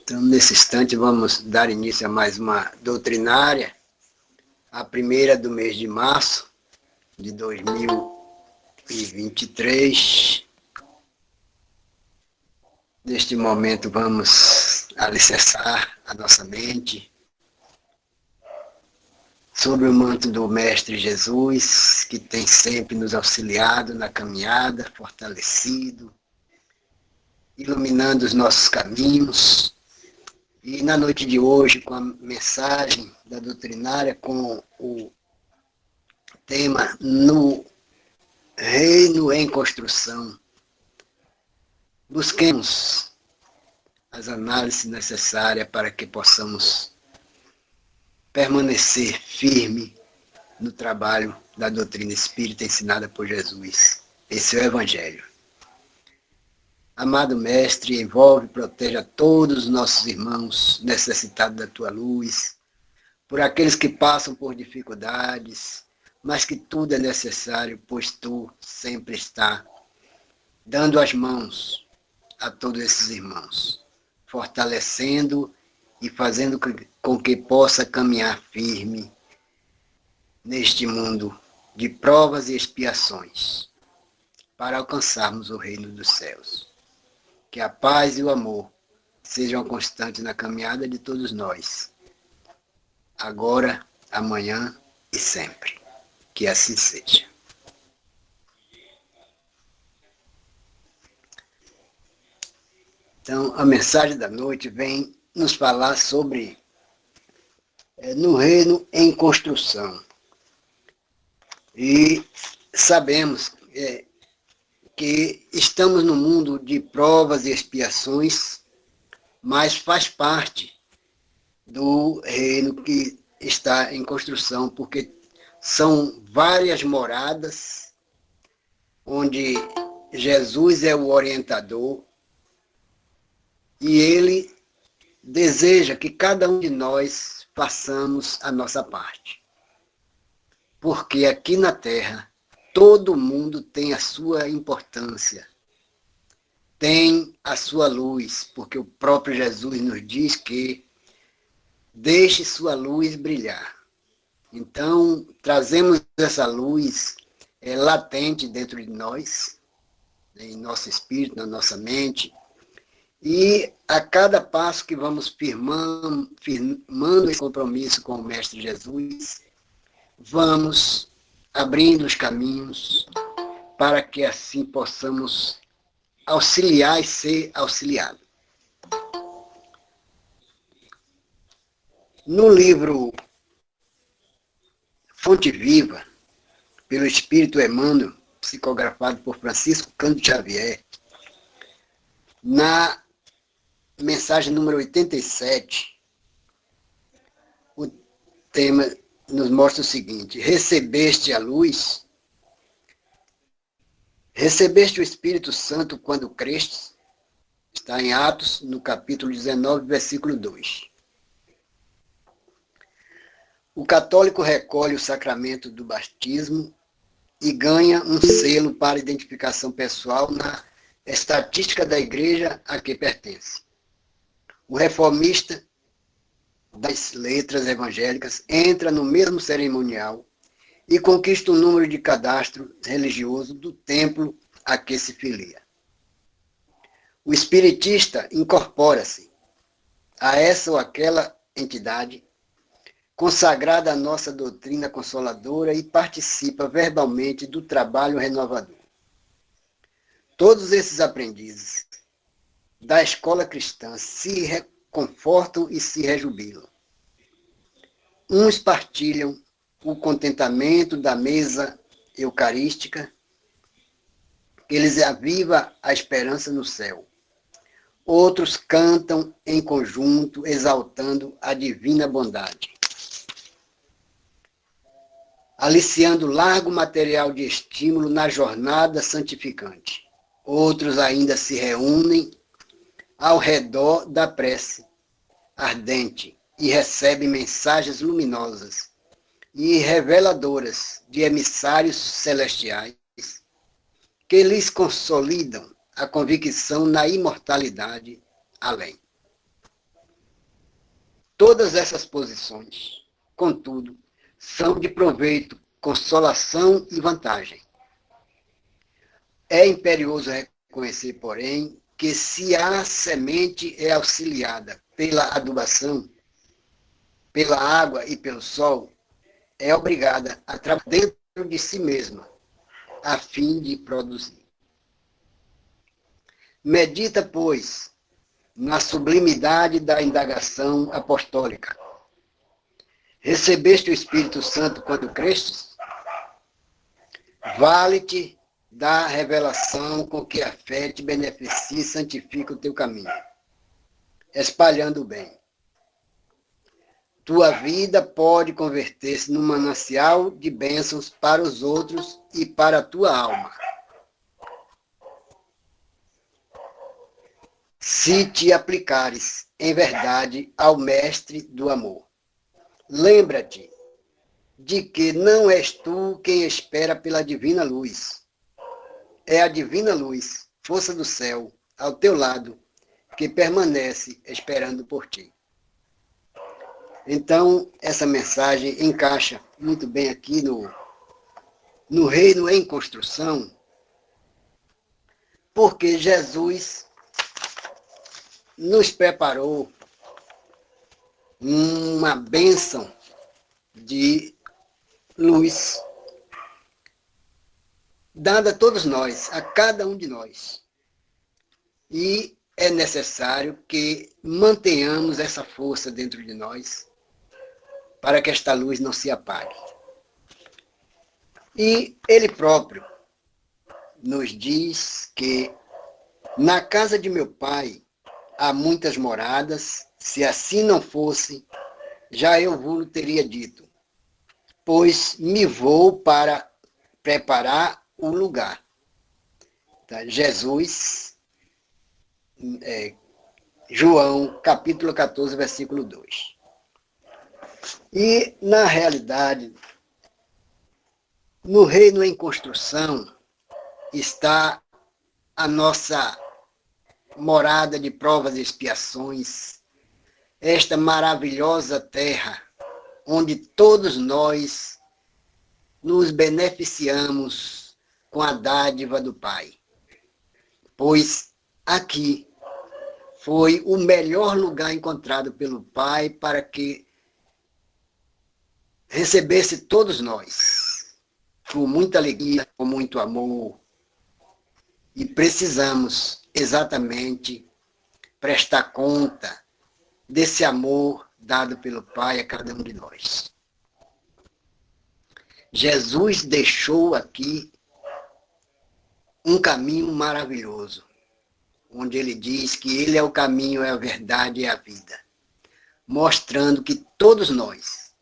Então, nesse instante, vamos dar início a mais uma doutrinária, a primeira do mês de março de 2023. Neste momento, vamos alicerçar a nossa mente sobre o manto do Mestre Jesus, que tem sempre nos auxiliado na caminhada, fortalecido, iluminando os nossos caminhos. E na noite de hoje, com a mensagem da doutrinária, com o tema No Reino em Construção, busquemos as análises necessárias para que possamos permanecer firme no trabalho da doutrina espírita ensinada por Jesus. Esse é o Evangelho. Amado Mestre, envolve e proteja todos os nossos irmãos necessitados da Tua luz, por aqueles que passam por dificuldades, mas que tudo é necessário, pois Tu sempre está dando as mãos a todos esses irmãos, fortalecendo e fazendo com que possa caminhar firme neste mundo de provas e expiações, para alcançarmos o reino dos céus. Que a paz e o amor sejam constantes na caminhada de todos nós, agora, amanhã e sempre. Que assim seja. Então, a mensagem da noite vem nos falar sobre no reino em construção. E sabemos que estamos no mundo de provas e expiações, mas faz parte do reino que está em construção, porque são várias moradas onde Jesus é o orientador e ele deseja que cada um de nós façamos a nossa parte. Porque aqui na Terra, todo mundo tem a sua importância, tem a sua luz, porque o próprio Jesus nos diz que deixe sua luz brilhar. Então, trazemos essa luz latente dentro de nós, em nosso espírito, na nossa mente, e a cada passo que vamos firmando esse compromisso com o Mestre Jesus, vamos abrindo os caminhos para que assim possamos auxiliar e ser auxiliados. No livro Fonte Viva, pelo Espírito Emmanuel, psicografado por Francisco Cândido Xavier, na mensagem número 87, o tema nos mostra o seguinte: recebeste a luz, recebeste o Espírito Santo quando crestes, está em Atos, no capítulo 19, versículo 2. O católico recolhe o sacramento do batismo e ganha um selo para identificação pessoal na estatística da igreja a que pertence. O reformista das letras evangélicas entra no mesmo cerimonial e conquista o número de cadastro religioso do templo a que se filia. O espiritista incorpora-se a essa ou aquela entidade consagrada à nossa doutrina consoladora e participa verbalmente do trabalho renovador. Todos esses aprendizes da escola cristã se reconfortam e se rejubilam. Uns partilham o contentamento da mesa eucarística, que lhes aviva a esperança no céu. Outros cantam em conjunto, exaltando a divina bondade, aliciando largo material de estímulo na jornada santificante. Outros ainda se reúnem ao redor da prece ardente e recebem mensagens luminosas e reveladoras de emissários celestiais que lhes consolidam a convicção na imortalidade além. Todas essas posições, contudo, são de proveito, consolação e vantagem. É imperioso reconhecer, porém, que se a semente é auxiliada pela adubação, pela água e pelo sol, é obrigada a trabalhar dentro de si mesma, a fim de produzir. Medita, pois, na sublimidade da indagação apostólica. Recebeste o Espírito Santo quando crestes? Vale-te da revelação com que a fé te beneficia e santifica o teu caminho, espalhando o bem. Tua vida pode converter-se num manancial de bênçãos para os outros e para a tua alma. Se te aplicares em verdade ao Mestre do amor. Lembra-te de que não és tu quem espera pela divina luz. É a divina luz, força do céu, ao teu lado, que permanece esperando por ti. Então, essa mensagem encaixa muito bem aqui no reino em construção, porque Jesus nos preparou uma bênção de luz dada a todos nós, a cada um de nós. E é necessário que mantenhamos essa força dentro de nós para que esta luz não se apague. E ele próprio nos diz que na casa de meu pai há muitas moradas, se assim não fosse, já eu vos teria dito, pois me vou para preparar o lugar. Tá? Jesus, João, capítulo 14, versículo 2. E, na realidade, no reino em construção está a nossa morada de provas e expiações, esta maravilhosa terra, onde todos nós nos beneficiamos com a dádiva do Pai. Pois aqui foi o melhor lugar encontrado pelo Pai para que recebesse todos nós, com muita alegria, com muito amor. E precisamos exatamente prestar conta desse amor dado pelo Pai a cada um de nós. Jesus deixou aqui um caminho maravilhoso, onde ele diz que ele é o caminho, é a verdade e é a vida, mostrando que todos nós,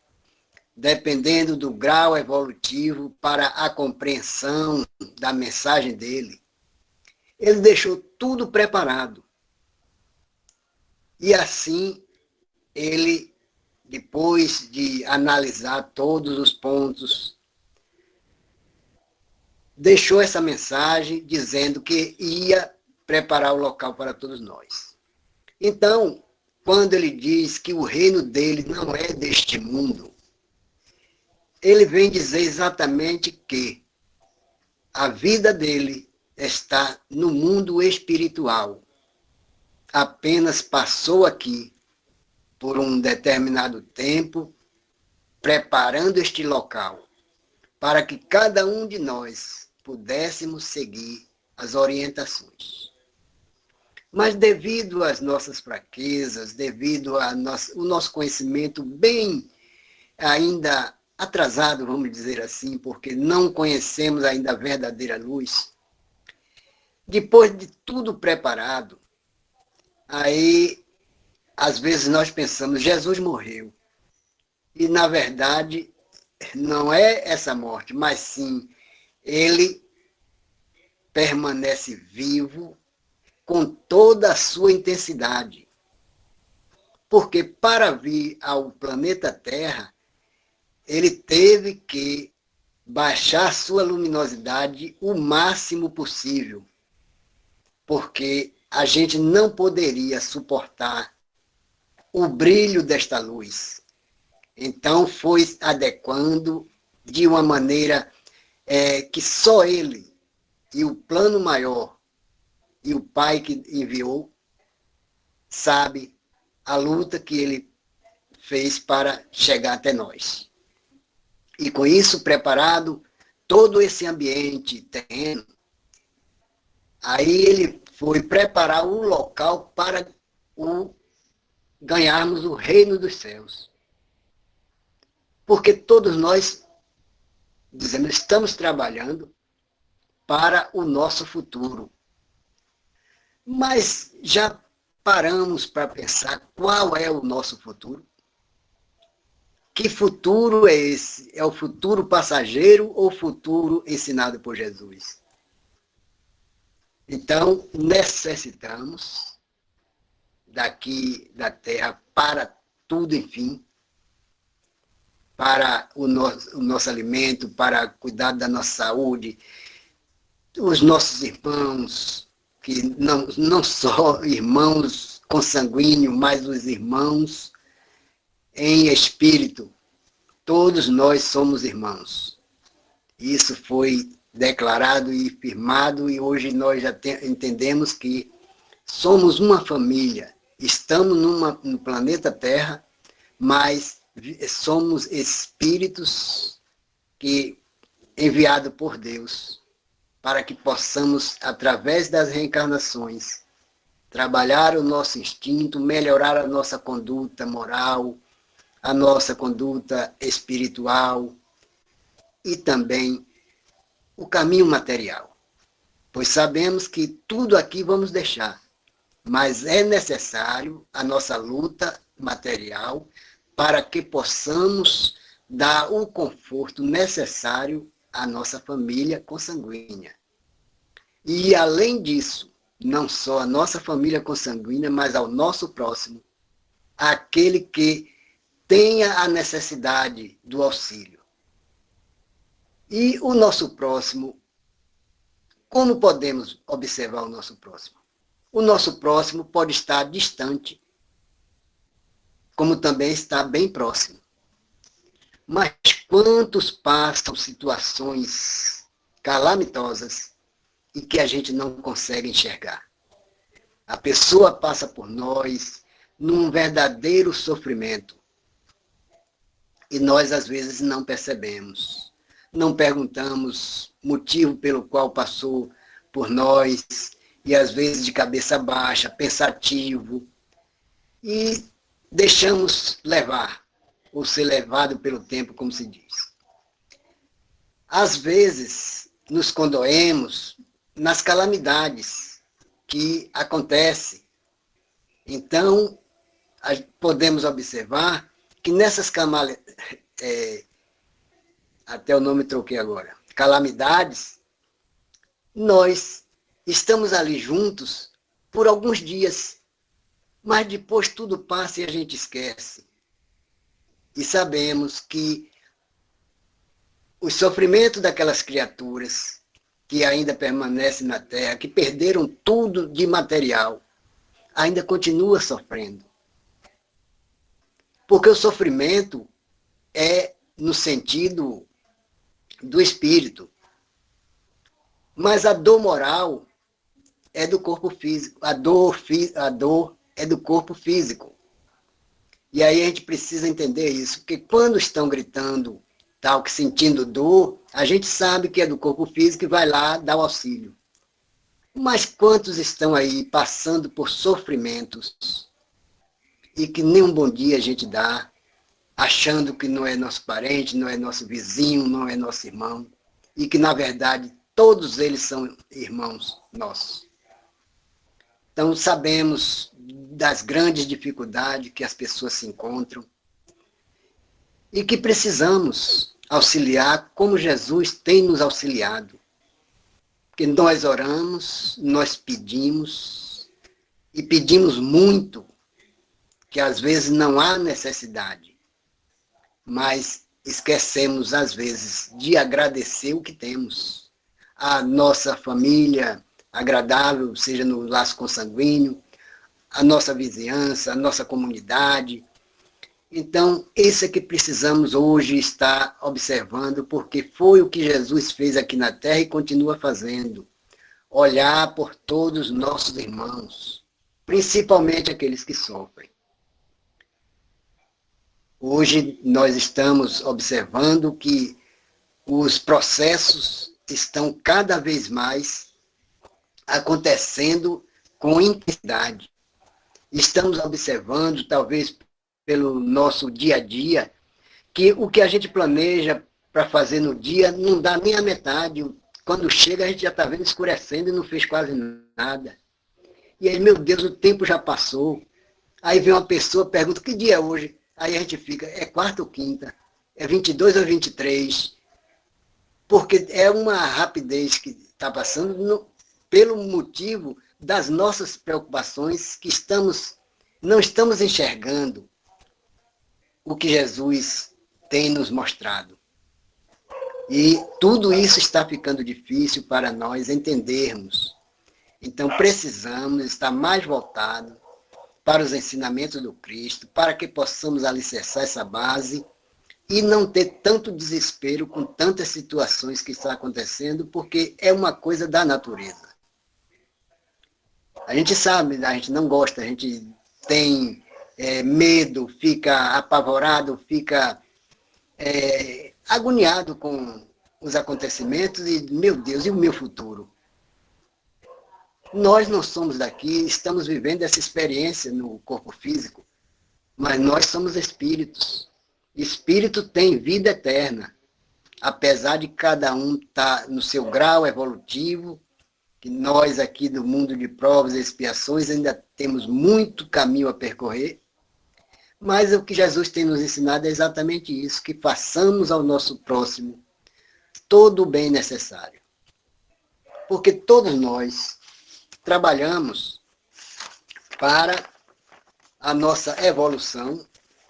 dependendo do grau evolutivo para a compreensão da mensagem dele, ele deixou tudo preparado. E assim, ele, depois de analisar todos os pontos, deixou essa mensagem dizendo que ia preparar o local para todos nós. Então, quando ele diz que o reino dele não é deste mundo, ele vem dizer exatamente que a vida dele está no mundo espiritual. Apenas passou aqui por um determinado tempo, preparando este local, para que cada um de nós pudéssemos seguir as orientações. Mas devido às nossas fraquezas, devido ao nosso conhecimento bem ainda atrasado, vamos dizer assim, porque não conhecemos ainda a verdadeira luz, depois de tudo preparado, aí às vezes nós pensamos, Jesus morreu. E na verdade não é essa morte, mas sim, ele permanece vivo com toda a sua intensidade. Porque para vir ao planeta Terra, ele teve que baixar sua luminosidade o máximo possível, porque a gente não poderia suportar o brilho desta luz. Então foi adequando de uma maneira que só ele e o plano maior e o Pai que enviou sabe a luta que ele fez para chegar até nós. E com isso preparado todo esse ambiente terreno, aí ele foi preparar um local para ganharmos o reino dos céus. Porque todos nós, dizemos, estamos trabalhando para o nosso futuro. Mas já paramos para pensar qual é o nosso futuro? Que futuro é esse? É o futuro passageiro ou o futuro ensinado por Jesus? Então, necessitamos daqui da terra para tudo, enfim, para o nosso alimento, para cuidar da nossa saúde, os nossos irmãos, que não só irmãos consanguíneos, mas os irmãos em espírito. Todos nós somos irmãos. Isso foi declarado e firmado, e hoje nós já entendemos que somos uma família. Estamos no planeta Terra, mas somos espíritos enviados por Deus para que possamos, através das reencarnações, trabalhar o nosso instinto, melhorar a nossa conduta moral, a nossa conduta espiritual e também o caminho material. Pois sabemos que tudo aqui vamos deixar, mas é necessário a nossa luta material para que possamos dar o conforto necessário à nossa família consanguínea. E, além disso, não só a nossa família consanguínea, mas ao nosso próximo, aquele que tenha a necessidade do auxílio. E o nosso próximo, como podemos observar o nosso próximo? O nosso próximo pode estar distante, como também está bem próximo. Mas quantos passam situações calamitosas e que a gente não consegue enxergar? A pessoa passa por nós num verdadeiro sofrimento. E nós, às vezes, não percebemos. Não perguntamos motivo pelo qual passou por nós, e às vezes de cabeça baixa, pensativo, e deixamos levar, ou ser levado pelo tempo, como se diz. Às vezes, nos condoemos nas calamidades que acontecem. Então, podemos observar que nessas até o nome troquei agora, calamidades, nós estamos ali juntos por alguns dias, mas depois tudo passa e a gente esquece. E sabemos que o sofrimento daquelas criaturas que ainda permanecem na Terra, que perderam tudo de material, ainda continua sofrendo. Porque o sofrimento é no sentido do espírito. Mas a dor moral é do corpo físico. A dor é do corpo físico. E aí a gente precisa entender isso, porque quando estão gritando, tal, que sentindo dor, a gente sabe que é do corpo físico e vai lá dar o auxílio. Mas quantos estão aí passando por sofrimentos e que nem um bom dia a gente dá, achando que não é nosso parente, não é nosso vizinho, não é nosso irmão, e que, na verdade, todos eles são irmãos nossos. Então, sabemos das grandes dificuldades que as pessoas se encontram e que precisamos auxiliar como Jesus tem nos auxiliado. Porque nós oramos, nós pedimos, e pedimos muito, que às vezes não há necessidade, mas esquecemos, às vezes, de agradecer o que temos. A nossa família agradável, seja no laço consanguíneo, a nossa vizinhança, a nossa comunidade. Então, isso é que precisamos hoje estar observando, porque foi o que Jesus fez aqui na Terra e continua fazendo. Olhar por todos os nossos irmãos, principalmente aqueles que sofrem. Hoje nós estamos observando que os processos estão cada vez mais acontecendo com intensidade. Estamos observando, talvez pelo nosso dia a dia, que o que a gente planeja para fazer no dia não dá nem a metade. Quando chega, a gente já está vendo escurecendo e não fez quase nada. E aí, meu Deus, o tempo já passou. Aí vem uma pessoa, pergunta, que dia é hoje? Aí a gente fica, é quarta ou quinta? É 22 ou 23? Porque é uma rapidez que está passando pelo motivo das nossas preocupações que não estamos enxergando o que Jesus tem nos mostrado. E tudo isso está ficando difícil para nós entendermos. Então precisamos estar mais voltados para os ensinamentos do Cristo, para que possamos alicerçar essa base e não ter tanto desespero com tantas situações que estão acontecendo, porque é uma coisa da natureza. A gente sabe, a gente não gosta, a gente tem medo, fica apavorado, fica agoniado com os acontecimentos e, meu Deus, e o meu futuro? Nós não somos daqui, estamos vivendo essa experiência no corpo físico, mas nós somos espíritos. Espírito tem vida eterna, apesar de cada um estar no seu grau evolutivo, que nós aqui do mundo de provas e expiações ainda temos muito caminho a percorrer, mas o que Jesus tem nos ensinado é exatamente isso, que façamos ao nosso próximo todo o bem necessário. Porque todos nós trabalhamos para a nossa evolução,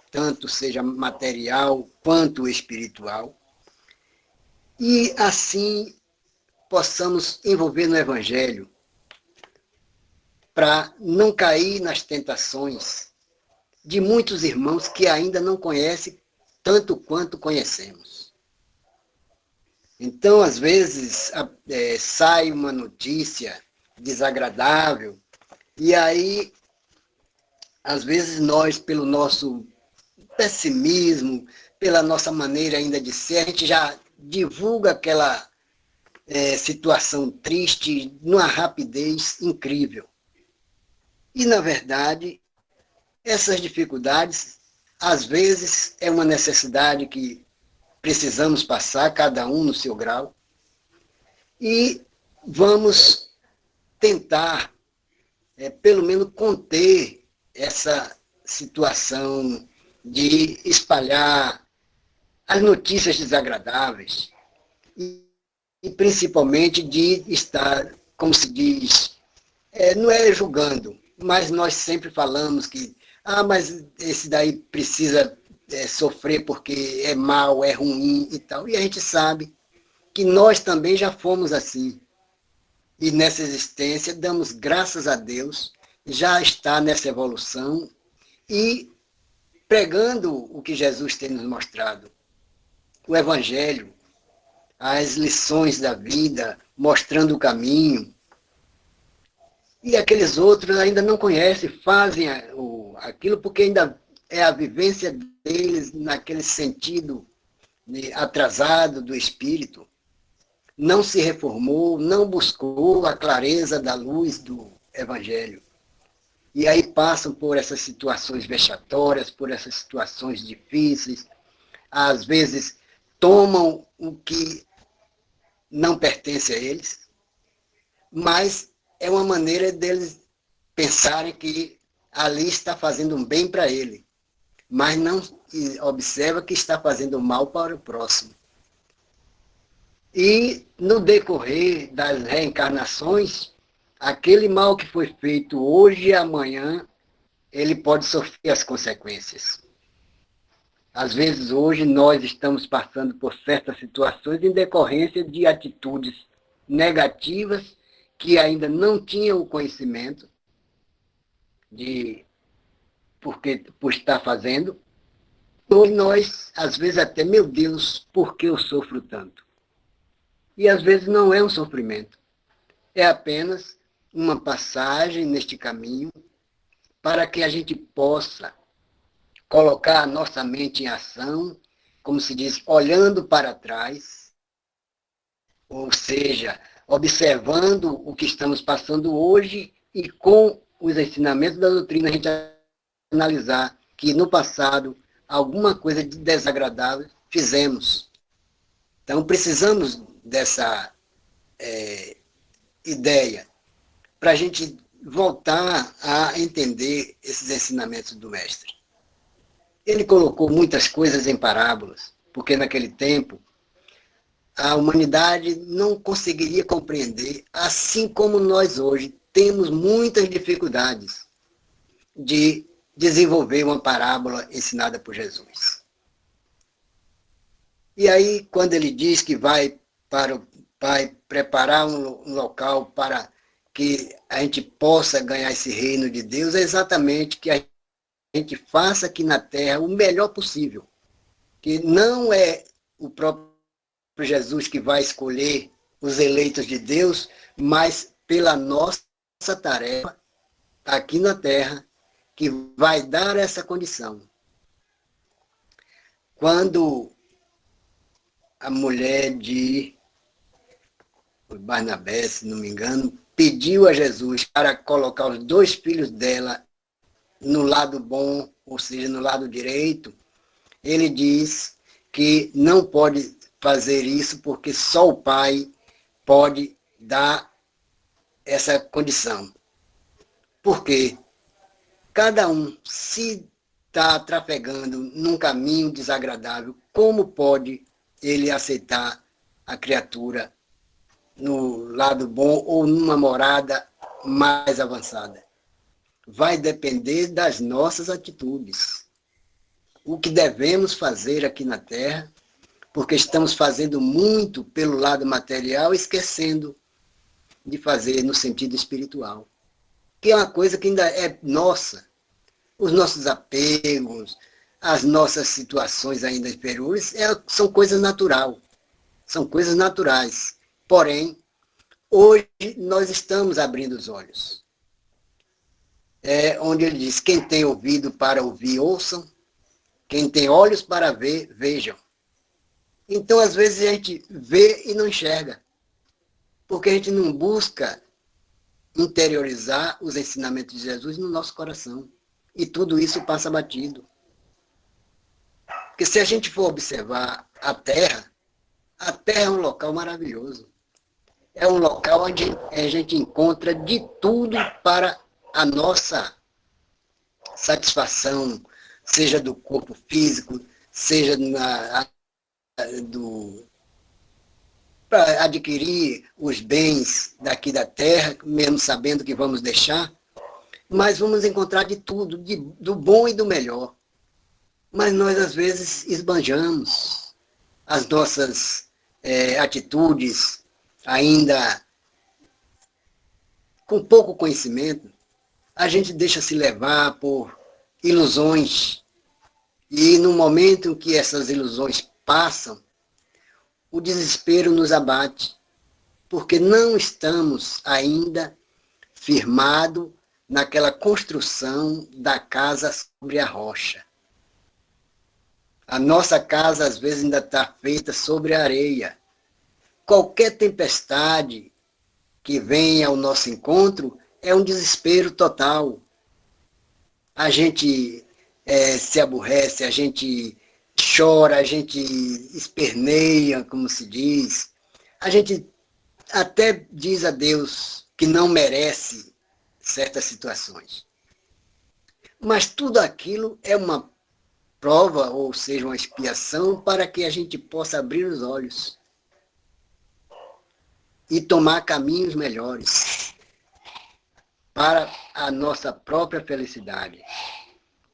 tanto seja material quanto espiritual, e assim possamos envolver no Evangelho para não cair nas tentações de muitos irmãos que ainda não conhecem tanto quanto conhecemos. Então, às vezes, sai uma notícia desagradável, e aí, às vezes, nós, pelo nosso pessimismo, pela nossa maneira ainda de ser, a gente já divulga aquela situação triste numa rapidez incrível. E, na verdade, essas dificuldades, às vezes, é uma necessidade que precisamos passar, cada um no seu grau, e vamos tentar, pelo menos, conter essa situação de espalhar as notícias desagradáveis e principalmente de estar, como se diz, não é julgando, mas nós sempre falamos que mas esse daí precisa sofrer porque é mal, é ruim e tal. E a gente sabe que nós também já fomos assim. E nessa existência damos graças a Deus, já está nessa evolução e pregando o que Jesus tem nos mostrado. O Evangelho, as lições da vida, mostrando o caminho. E aqueles outros ainda não conhecem, fazem aquilo porque ainda é a vivência deles naquele sentido atrasado do espírito. Não se reformou, não buscou a clareza da luz do Evangelho. E aí passam por essas situações vexatórias, por essas situações difíceis, às vezes tomam o que não pertence a eles, mas é uma maneira deles pensarem que ali está fazendo um bem para ele, mas não observa que está fazendo mal para o próximo. E no decorrer das reencarnações, aquele mal que foi feito hoje e amanhã, ele pode sofrer as consequências. Às vezes hoje nós estamos passando por certas situações em decorrência de atitudes negativas que ainda não tinham o conhecimento de por estar fazendo, ou nós, às vezes até, meu Deus, por que eu sofro tanto? E às vezes não é um sofrimento, é apenas uma passagem neste caminho para que a gente possa colocar a nossa mente em ação, como se diz, olhando para trás, ou seja, observando o que estamos passando hoje e com os ensinamentos da doutrina a gente analisar que no passado alguma coisa de desagradável fizemos. Então precisamos dessa ideia para a gente voltar a entender esses ensinamentos do Mestre. Ele colocou muitas coisas em parábolas, porque naquele tempo a humanidade não conseguiria compreender, assim como nós hoje temos muitas dificuldades de desenvolver uma parábola ensinada por Jesus. E aí, quando ele diz que vai preparar um local para que a gente possa ganhar esse reino de Deus, é exatamente que a gente faça aqui na Terra o melhor possível. Que não é o próprio Jesus que vai escolher os eleitos de Deus, mas pela nossa tarefa aqui na Terra, que vai dar essa condição. Quando a mulher de Barnabé, se não me engano, pediu a Jesus para colocar os 2 filhos dela no lado bom, ou seja, no lado direito, ele diz que não pode fazer isso porque só o Pai pode dar essa condição. Por quê? Cada um, se está trafegando num caminho desagradável, como pode ele aceitar a criatura no lado bom ou numa morada mais avançada? Vai depender das nossas atitudes. O que devemos fazer aqui na Terra, porque estamos fazendo muito pelo lado material, esquecendo de fazer no sentido espiritual, que é uma coisa que ainda é nossa. Os nossos apegos, as nossas situações ainda inferiores, são coisas naturais. São coisas naturais. Porém, hoje nós estamos abrindo os olhos. Onde ele diz, quem tem ouvido para ouvir, ouçam. Quem tem olhos para ver, vejam. Então, às vezes, a gente vê e não enxerga. Porque a gente não busca interiorizar os ensinamentos de Jesus no nosso coração. E tudo isso passa batido. Porque se a gente for observar a Terra é um local maravilhoso. É um local onde a gente encontra de tudo para a nossa satisfação, seja do corpo físico, seja para adquirir os bens daqui da Terra, mesmo sabendo que vamos deixar, mas vamos encontrar de tudo, do bom e do melhor. Mas nós, às vezes, esbanjamos as nossas atitudes, ainda com pouco conhecimento, a gente deixa se levar por ilusões. E no momento em que essas ilusões passam, o desespero nos abate, porque não estamos ainda firmados naquela construção da casa sobre a rocha. A nossa casa, às vezes, ainda está feita sobre a areia. Qualquer tempestade que venha ao nosso encontro é um desespero total. A gente se aborrece, a gente chora, a gente esperneia, como se diz. A gente até diz a Deus que não merece certas situações. Mas tudo aquilo é uma prova, ou seja, uma expiação, para que a gente possa abrir os olhos e tomar caminhos melhores para a nossa própria felicidade.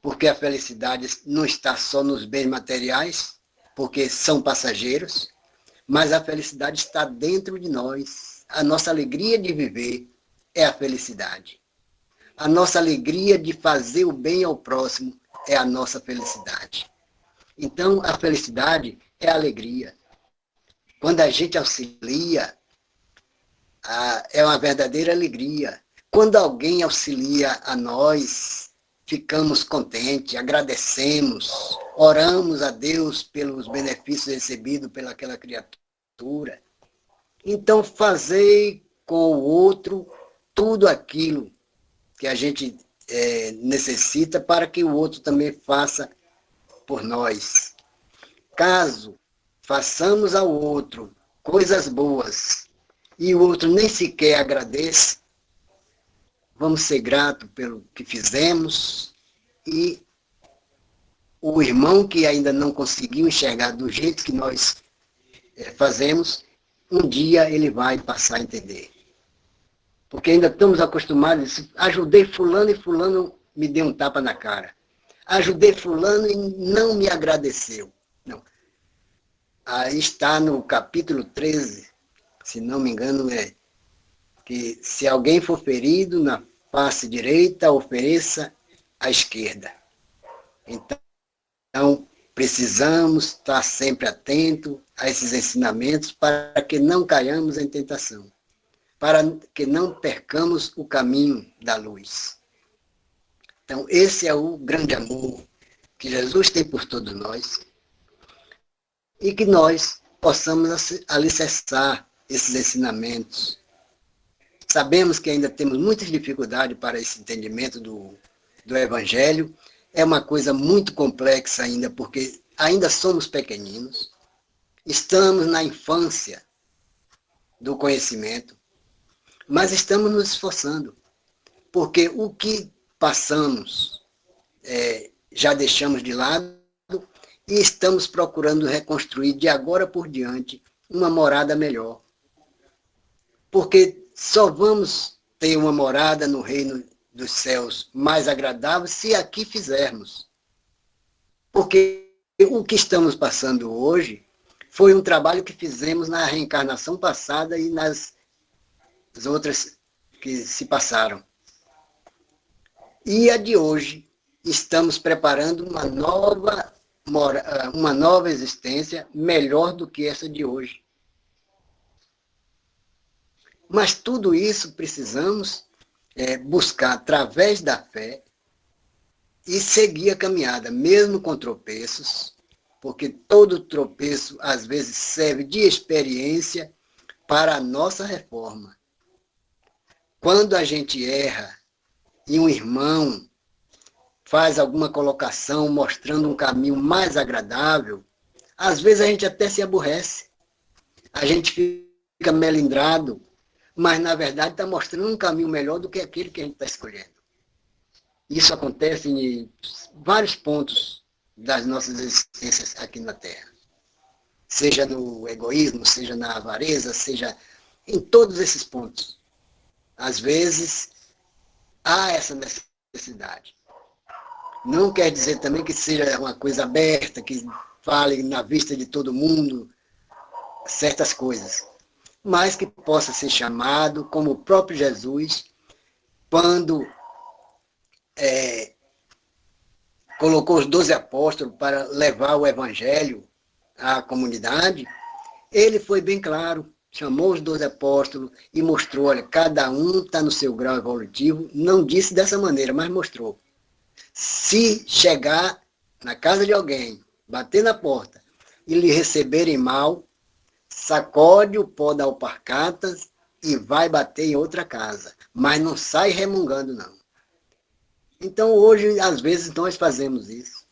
Porque a felicidade não está só nos bens materiais, porque são passageiros, mas a felicidade está dentro de nós. A nossa alegria de viver é a felicidade. A nossa alegria de fazer o bem ao próximo é a nossa felicidade. Então, a felicidade é a alegria. Quando a gente auxilia, é uma verdadeira alegria. Quando alguém auxilia a nós, ficamos contentes, agradecemos, oramos a Deus pelos benefícios recebidos pelaquela criatura. Então, fazei com o outro tudo aquilo que a gente necessita para que o outro também faça por nós. Caso façamos ao outro coisas boas e o outro nem sequer agradeça, vamos ser gratos pelo que fizemos e o irmão que ainda não conseguiu enxergar do jeito que nós fazemos, um dia ele vai passar a entender. Porque ainda estamos acostumados, ajudei fulano e fulano me deu um tapa na cara. Ajudei fulano e não me agradeceu. Não. Aí está no capítulo 13, se não me engano, que se alguém for ferido na face direita, ofereça à esquerda. Então, precisamos estar sempre atentos a esses ensinamentos para que não caiamos em tentação, para que não percamos o caminho da luz. Então, esse é o grande amor que Jesus tem por todos nós e que nós possamos alicerçar esses ensinamentos. Sabemos que ainda temos muitas dificuldades para esse entendimento do Evangelho. É uma coisa muito complexa ainda, porque ainda somos pequeninos, estamos na infância do conhecimento, mas estamos nos esforçando, porque o que passamos já deixamos de lado e estamos procurando reconstruir de agora por diante uma morada melhor. Porque só vamos ter uma morada no reino dos céus mais agradável se aqui fizermos. Porque o que estamos passando hoje foi um trabalho que fizemos na reencarnação passada e nas outras que se passaram. E a de hoje, estamos preparando uma nova existência melhor do que essa de hoje. Mas tudo isso precisamos buscar através da fé e seguir a caminhada, mesmo com tropeços, porque todo tropeço às vezes serve de experiência para a nossa reforma. Quando a gente erra e um irmão faz alguma colocação mostrando um caminho mais agradável, às vezes a gente até se aborrece, a gente fica melindrado, mas na verdade está mostrando um caminho melhor do que aquele que a gente está escolhendo. Isso acontece em vários pontos das nossas existências aqui na Terra. Seja no egoísmo, seja na avareza, seja em todos esses pontos. Às vezes, há essa necessidade. Não quer dizer também que seja uma coisa aberta, que fale na vista de todo mundo certas coisas, mas que possa ser chamado, como o próprio Jesus, quando colocou os 12 apóstolos para levar o evangelho à comunidade, ele foi bem claro, chamou os 12 apóstolos e mostrou, olha, cada um está no seu grau evolutivo, não disse dessa maneira, mas mostrou. Se chegar na casa de alguém, bater na porta e lhe receberem mal, sacode o pó da alparcata e vai bater em outra casa, mas não sai remungando, não. Então, hoje, às vezes, nós fazemos isso.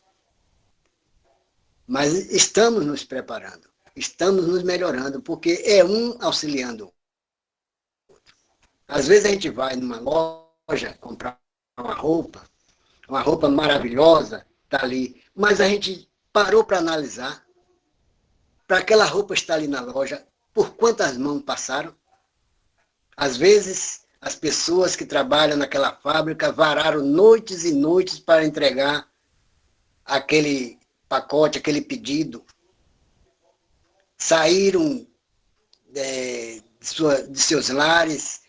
Mas estamos nos preparando, estamos nos melhorando, porque é um auxiliando o outro. Às vezes a gente vai numa loja comprar uma roupa maravilhosa, está ali, mas a gente parou para analisar, para aquela roupa estar ali na loja, por quantas mãos passaram? Às vezes, as pessoas que trabalham naquela fábrica vararam noites e noites para entregar aquele pacote, aquele pedido. Saíram de seus lares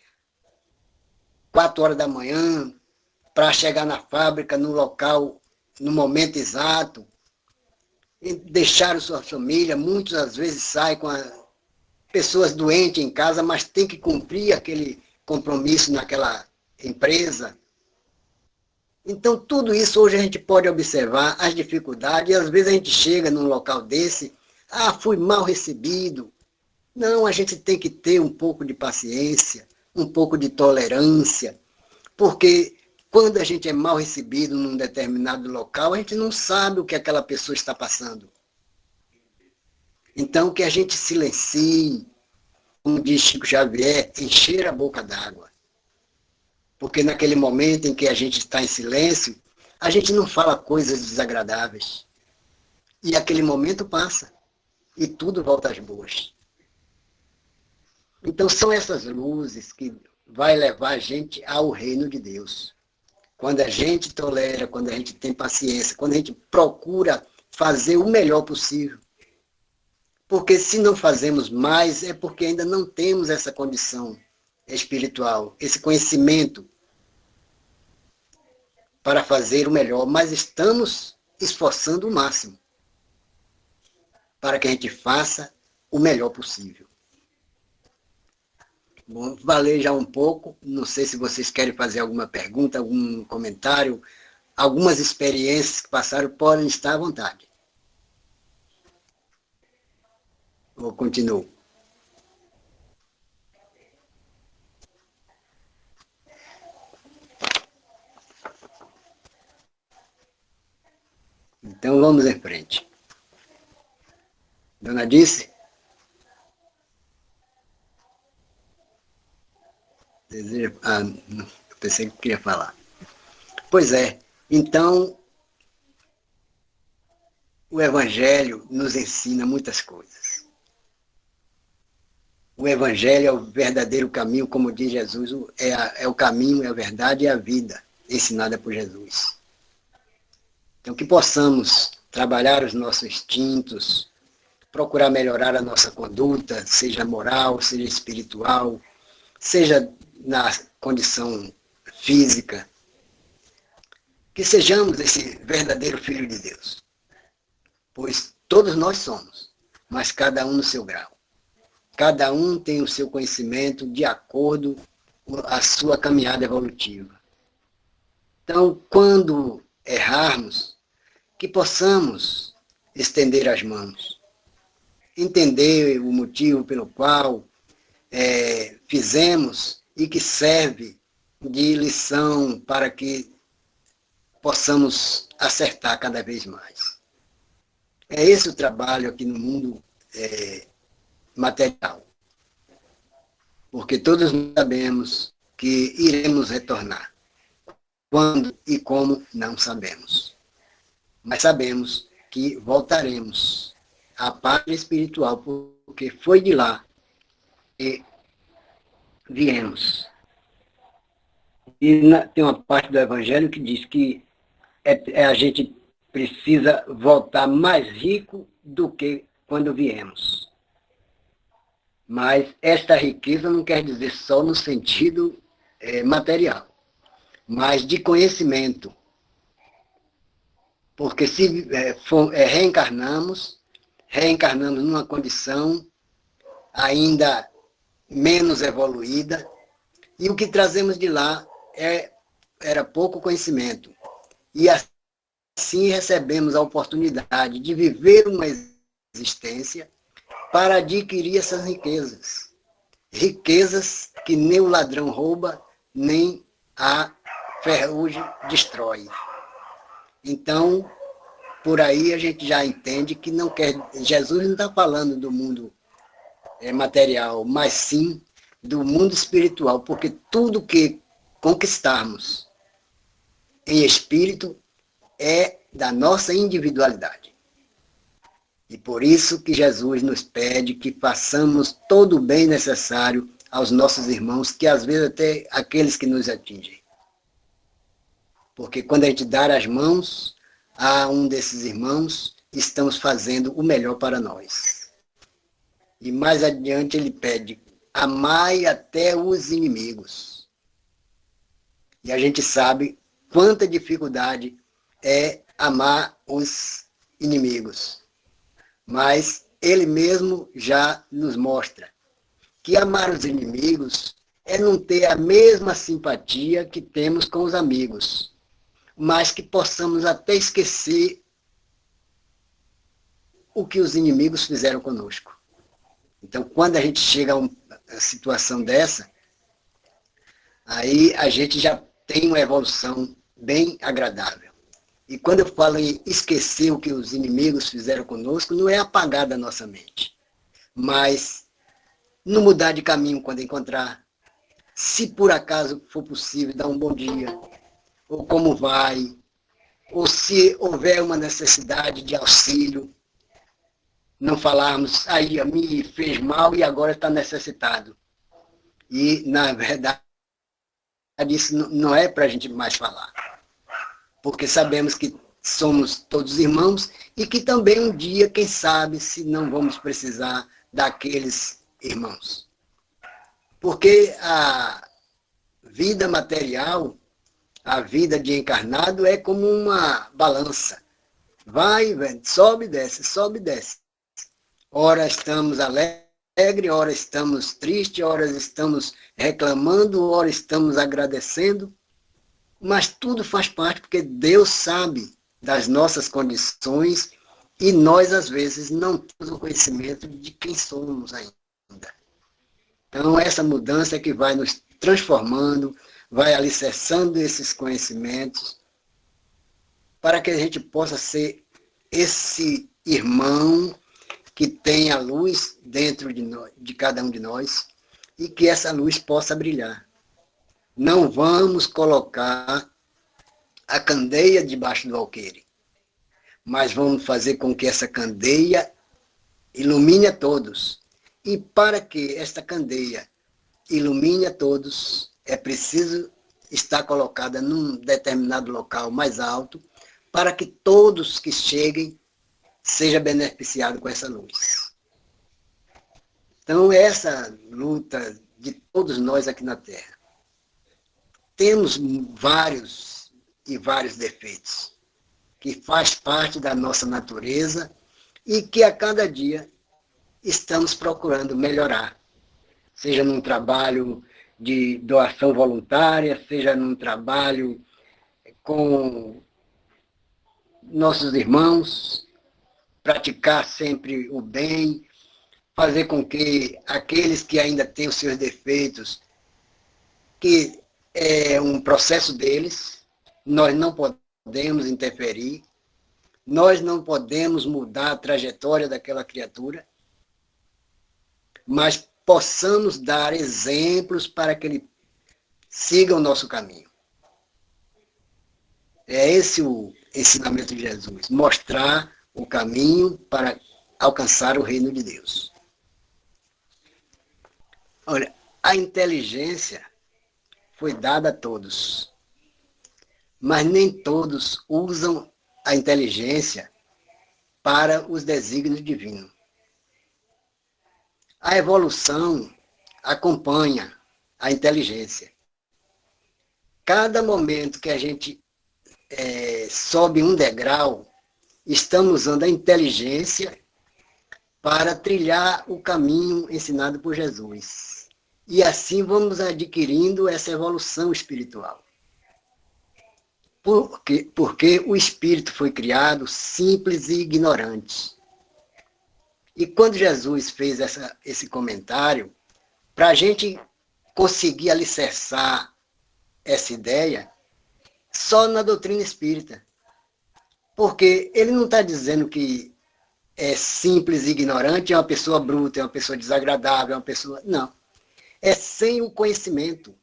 4 horas da manhã, para chegar na fábrica, no local, no momento exato, e deixaram sua família, muitos às vezes saem com pessoas doentes em casa, mas tem que cumprir aquele compromisso naquela empresa. Então, tudo isso hoje a gente pode observar, as dificuldades, e às vezes a gente chega num local desse, fui mal recebido. Não, a gente tem que ter um pouco de paciência, um pouco de tolerância, porque quando a gente é mal recebido num determinado local, a gente não sabe o que aquela pessoa está passando. Então, que a gente silencie, como diz Chico Xavier, encher a boca d'água. Porque naquele momento em que a gente está em silêncio, a gente não fala coisas desagradáveis. E aquele momento passa. E tudo volta às boas. Então são essas luzes que vai levar a gente ao reino de Deus. Quando a gente tolera, quando a gente tem paciência, quando a gente procura fazer o melhor possível. Porque se não fazemos mais, é porque ainda não temos essa condição espiritual, esse conhecimento para fazer o melhor, mas estamos esforçando o máximo para que a gente faça o melhor possível. Bom, falei já um pouco, não sei se vocês querem fazer alguma pergunta, algum comentário, algumas experiências que passaram, podem estar à vontade. Ou continuo? Então vamos em frente. Dona Dice? Eu pensei que queria falar. Pois é, então o Evangelho nos ensina muitas coisas. O Evangelho é o verdadeiro caminho, como diz Jesus, é o caminho, é a verdade e a vida ensinada por Jesus. Então que possamos trabalhar os nossos instintos, procurar melhorar a nossa conduta, seja moral, seja espiritual, seja na condição física, que sejamos esse verdadeiro Filho de Deus. Pois todos nós somos, mas cada um no seu grau. Cada um tem o seu conhecimento de acordo com a sua caminhada evolutiva. Então, quando errarmos, que possamos estender as mãos, entender o motivo pelo qual fizemos e que serve de lição para que possamos acertar cada vez mais. É esse o trabalho aqui no mundo material. Porque todos sabemos que iremos retornar. Quando e como, não sabemos. Mas sabemos que voltaremos à pátria espiritual, porque foi de lá que viemos. E tem uma parte do Evangelho que diz que a gente precisa voltar mais rico do que quando viemos. Mas esta riqueza não quer dizer só no sentido material, mas de conhecimento. Porque se reencarnamos numa condição ainda menos evoluída, e o que trazemos de lá era pouco conhecimento. E assim recebemos a oportunidade de viver uma existência para adquirir essas riquezas. Riquezas que nem o ladrão rouba, nem a ferrugem destrói. Então, por aí a gente já entende que não quer. Jesus não está falando do mundo material, mas sim do mundo espiritual, porque tudo que conquistarmos em espírito é da nossa individualidade. E por isso que Jesus nos pede que façamos todo o bem necessário aos nossos irmãos, que às vezes até aqueles que nos atingem. Porque quando a gente dar as mãos a um desses irmãos, estamos fazendo o melhor para nós. E mais adiante ele pede, amai até os inimigos. E a gente sabe quanta dificuldade é amar os inimigos. Mas ele mesmo já nos mostra que amar os inimigos é não ter a mesma simpatia que temos com os amigos, mas que possamos até esquecer o que os inimigos fizeram conosco. Então, quando a gente chega a uma situação dessa, aí a gente já tem uma evolução bem agradável. E quando eu falo em esquecer o que os inimigos fizeram conosco, não é apagar da nossa mente, mas não mudar de caminho quando encontrar. Se por acaso for possível, dar um bom dia, ou como vai, ou se houver uma necessidade de auxílio, não falarmos, aí me fez mal e agora está necessitado. E, na verdade, isso não é para a gente mais falar. Porque sabemos que somos todos irmãos e que também um dia, quem sabe, se não vamos precisar daqueles irmãos. Porque a vida material, a vida de encarnado é como uma balança. Vai, sobe e desce, sobe e desce. Ora estamos alegres, ora estamos tristes, ora estamos reclamando, ora estamos agradecendo. Mas tudo faz parte, porque Deus sabe das nossas condições e nós, às vezes, não temos o conhecimento de quem somos ainda. Então, essa mudança é que vai nos transformando, vai alicerçando esses conhecimentos, para que a gente possa ser esse irmão que tem a luz dentro de cada um de nós e que essa luz possa brilhar. Não vamos colocar a candeia debaixo do alqueire, mas vamos fazer com que essa candeia ilumine a todos. E para que esta candeia ilumine a todos, é preciso estar colocada num determinado local mais alto, para que todos que cheguem sejam beneficiados com essa luz. Então, essa luta de todos nós aqui na Terra. Temos vários defeitos, que faz parte da nossa natureza e que a cada dia estamos procurando melhorar. Seja num trabalho de doação voluntária, seja num trabalho com nossos irmãos, praticar sempre o bem, fazer com que aqueles que ainda têm os seus defeitos, que é um processo deles, nós não podemos interferir, nós não podemos mudar a trajetória daquela criatura, mas possamos dar exemplos para que ele siga o nosso caminho. É esse o ensinamento de Jesus, mostrar o caminho para alcançar o reino de Deus. Olha, a inteligência foi dada a todos, mas nem todos usam a inteligência para os desígnios divinos. A evolução acompanha a inteligência. Cada momento que a gente sobe um degrau, estamos usando a inteligência para trilhar o caminho ensinado por Jesus. E assim vamos adquirindo essa evolução espiritual. Porque o espírito foi criado simples e ignorante. E quando Jesus fez esse comentário, para a gente conseguir alicerçar essa ideia, só na doutrina espírita. Porque ele não está dizendo que é simples e ignorante, é uma pessoa bruta, é uma pessoa desagradável, é uma pessoa... Não. É sem o conhecimento.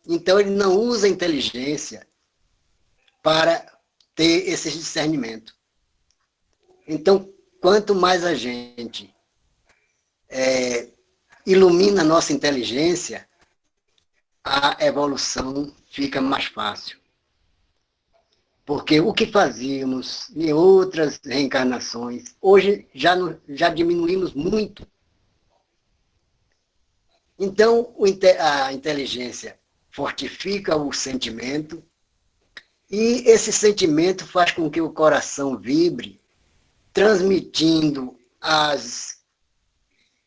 Então ele não usa a inteligência para ter esse discernimento. Então, quanto mais a gente ilumina a nossa inteligência, a evolução fica mais fácil. Porque o que fazíamos em outras reencarnações, hoje já diminuímos muito. Então, a inteligência fortifica o sentimento E esse sentimento faz com que o coração vibre, transmitindo as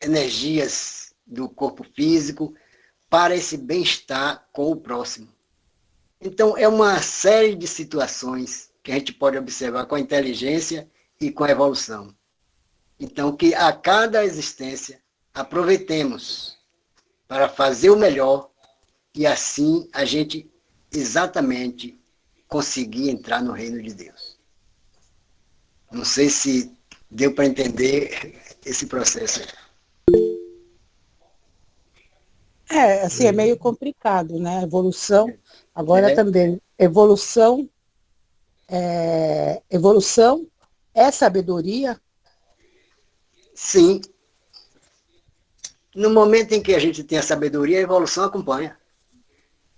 energias do corpo físico para esse bem-estar com o próximo. Então, é uma série de situações que a gente pode observar com a inteligência e com a evolução. Então, que a cada existência aproveitemos para fazer o melhor e assim a gente exatamente conseguir entrar no reino de Deus. Não sei se deu para entender esse processo. Assim, é meio complicado, né? Evolução, agora também, evolução é sabedoria? Sim. No momento em que a gente tem a sabedoria, a evolução acompanha.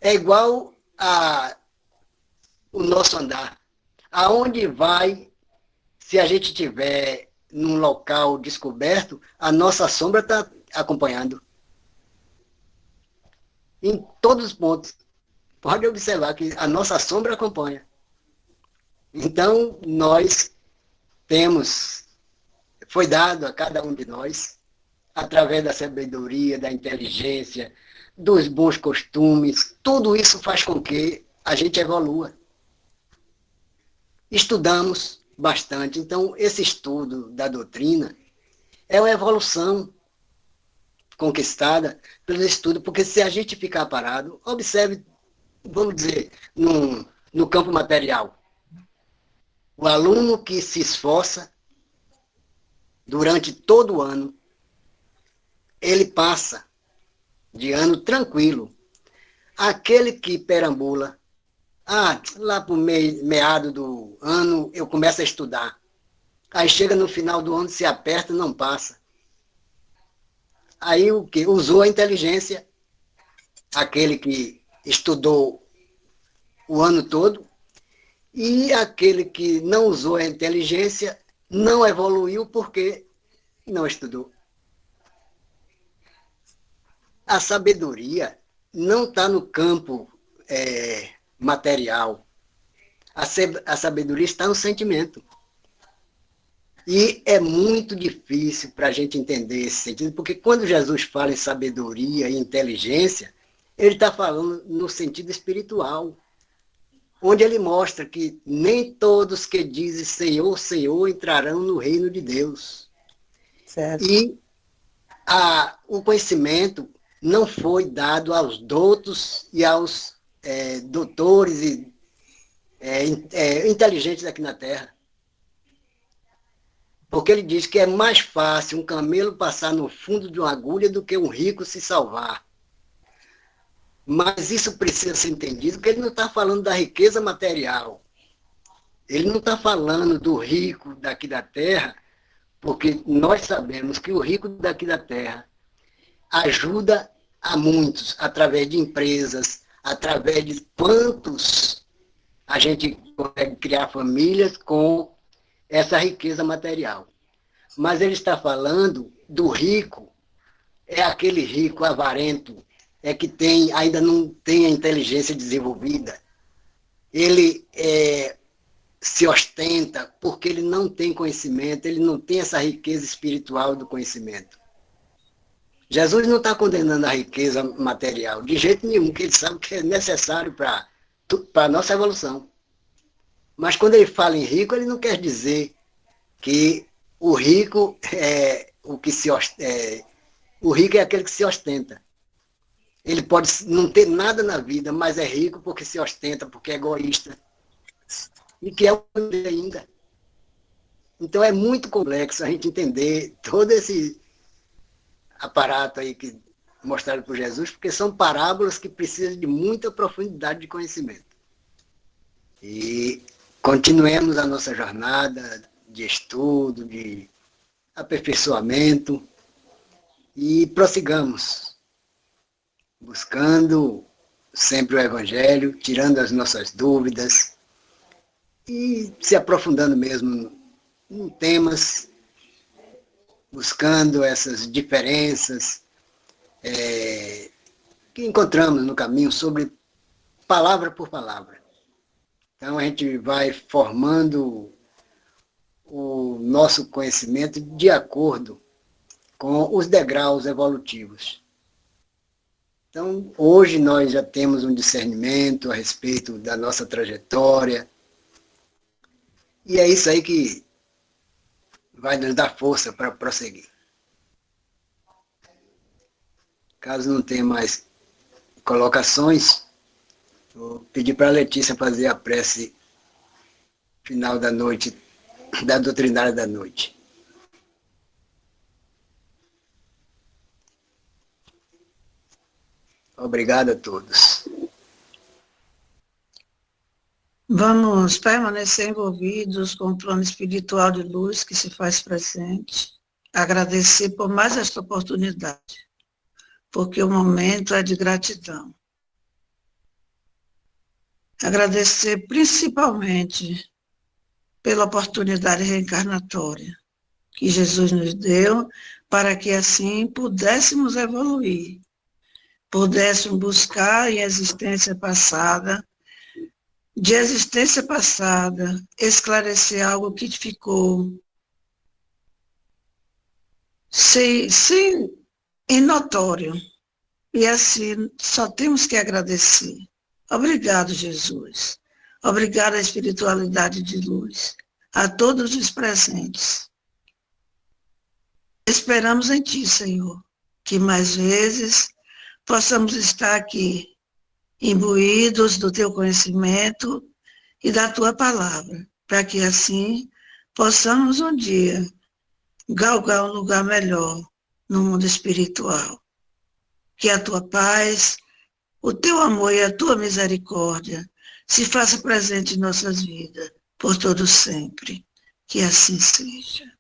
É igual o nosso andar. Aonde vai, se a gente estiver num local descoberto, a nossa sombra está acompanhando. Em todos os pontos. Pode observar que a nossa sombra acompanha. Então, nós foi dado a cada um de nós, através da sabedoria, da inteligência, dos bons costumes, tudo isso faz com que a gente evolua. Estudamos bastante, então esse estudo da doutrina é uma evolução conquistada pelo estudo, porque se a gente ficar parado, observe, vamos dizer, no campo material, o aluno que se esforça durante todo o ano, ele passa de ano tranquilo. Aquele que perambula, lá para o meado do ano eu começo a estudar. Aí chega no final do ano, se aperta, não passa. Aí o que? Usou a inteligência, aquele que estudou o ano todo, e aquele que não usou a inteligência não evoluiu porque não estudou. A sabedoria não está no campo material. A sabedoria está no sentimento. E é muito difícil para a gente entender esse sentido, porque quando Jesus fala em sabedoria e inteligência, ele está falando no sentido espiritual, onde ele mostra que nem todos que dizem Senhor, Senhor entrarão no reino de Deus. Certo. E o conhecimento não foi dado aos doutos e aos doutores e inteligentes aqui na Terra. Porque ele diz que é mais fácil um camelo passar no fundo de uma agulha do que um rico se salvar. Mas isso precisa ser entendido, que ele não está falando da riqueza material. Ele não está falando do rico daqui da Terra, porque nós sabemos que o rico daqui da Terra ajuda a muitos, através de empresas, através de quantos a gente consegue criar famílias com essa riqueza material. Mas ele está falando do rico, é aquele rico avarento, que ainda não tem a inteligência desenvolvida. Ele se ostenta porque ele não tem conhecimento, ele não tem essa riqueza espiritual do conhecimento. Jesus não está condenando a riqueza material, de jeito nenhum, que ele sabe que é necessário para a nossa evolução. Mas quando ele fala em rico, ele não quer dizer que o rico é o rico é aquele que se ostenta. Ele pode não ter nada na vida, mas é rico porque se ostenta, porque é egoísta. E que é o ainda. Então é muito complexo a gente entender todo esse aparato aí que mostraram por Jesus, porque são parábolas que precisam de muita profundidade de conhecimento. E continuemos a nossa jornada de estudo, de aperfeiçoamento e prossigamos, buscando sempre o Evangelho, tirando as nossas dúvidas e se aprofundando mesmo em temas, buscando essas diferenças que encontramos no caminho sobre palavra por palavra. Então a gente vai formando o nosso conhecimento de acordo com os degraus evolutivos. Então, hoje nós já temos um discernimento a respeito da nossa trajetória, e é isso aí que vai nos dar força para prosseguir. Caso não tenha mais colocações, vou pedir para a Letícia fazer a prece final da noite, da doutrinária da noite. Obrigado a todos. Vamos permanecer envolvidos com o plano espiritual de luz que se faz presente. Agradecer por mais esta oportunidade, porque o momento é de gratidão. Agradecer principalmente pela oportunidade reencarnatória que Jesus nos deu para que assim pudéssemos evoluir, pudéssemos buscar em existência passada, de existência passada, esclarecer algo que ficou sem notório. E assim, só temos que agradecer. Obrigado, Jesus. Obrigado à espiritualidade de luz, a todos os presentes. Esperamos em Ti, Senhor, que mais vezes possamos estar aqui, imbuídos do Teu conhecimento e da Tua palavra, para que assim possamos um dia galgar um lugar melhor no mundo espiritual. Que a Tua paz, o Teu amor e a Tua misericórdia se faça presente em nossas vidas, por todo sempre. Que assim seja.